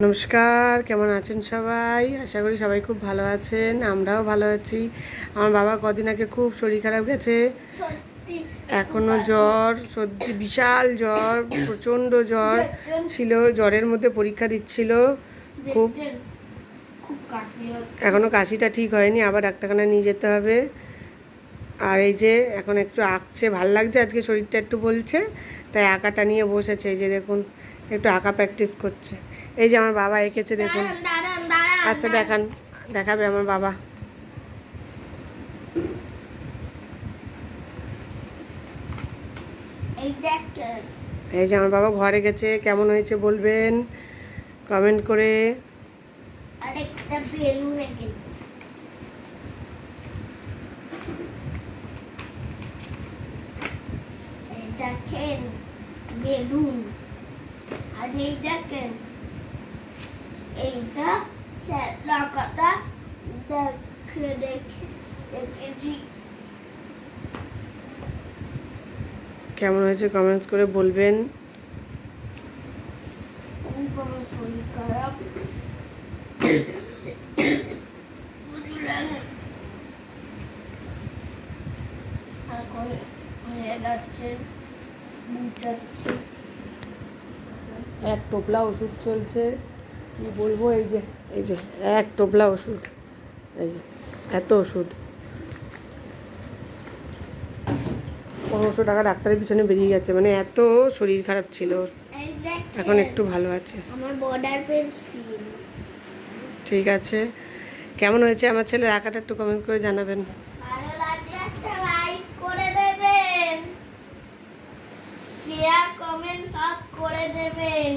নমস্কার, কেমন আছেন সবাই? আশা করি সবাই খুব ভালো আছেন, আমরাও ভালো আছি। আমার বাবা কদিন আগে খুব শরীর খারাপ গেছে, এখনো জ্বর, সর্দি, বিশাল জ্বর, প্রচণ্ড জ্বর ছিল। জ্বরের মধ্যে পরীক্ষা দিচ্ছিল, খুব এখনো কাশিটা ঠিক হয়নি, আবার ডাক্তারখানায় নিয়ে যেতে হবে। আর এই যে এখন একটু আঁকছে, ভাল লাগছে, আজকে শরীরটা একটু বলছে, তাই আঁকাটা নিয়ে বসেছে। এই যে দেখুন, একটু আঁকা প্র্যাকটিস করছে। এই যে আমার বাবা এঁকেছে, দেখুন। আচ্ছা দেখাবে আমার বাবা। এই যে আমার বাবা ঘরে গেছে, কেমন হয়েছে বলবেন কমেন্ট করে। আরেকটা বেলুন এঁকেছে, দেখেন বেলুন। আর এই দেখেন এইটা লাকাটা দেখে দেখে এঁকেছি। কেমন হয়েছে কমেন্টস করে বলবেন। খুব আমার শরীর খারাপ, বুঝলেন? এখন হয়ে যাচ্ছে, বুঝাচ্ছি। এক টোপলা ওষুধ চলছে, কি বলবো। এই যে এক টোপলা ওষুধ, এই যে এত ওষুধ, 1500 টাকা ডাক্তারের পিছনে বেরিয়ে গেছে, মানে এত শরীর খারাপ ছিল। এখন একটু ভালো আছে। আমার বর্ডার পেন্সিল। ঠিক আছে, কেমন হয়েছে আমার ছেলের আঁকাটা একটু কমেন্ট করে জানাবেন। ভালো লাগলে একটা লাইক করে দেবেন, শেয়ার কমেন্ট সব করে দেবেন।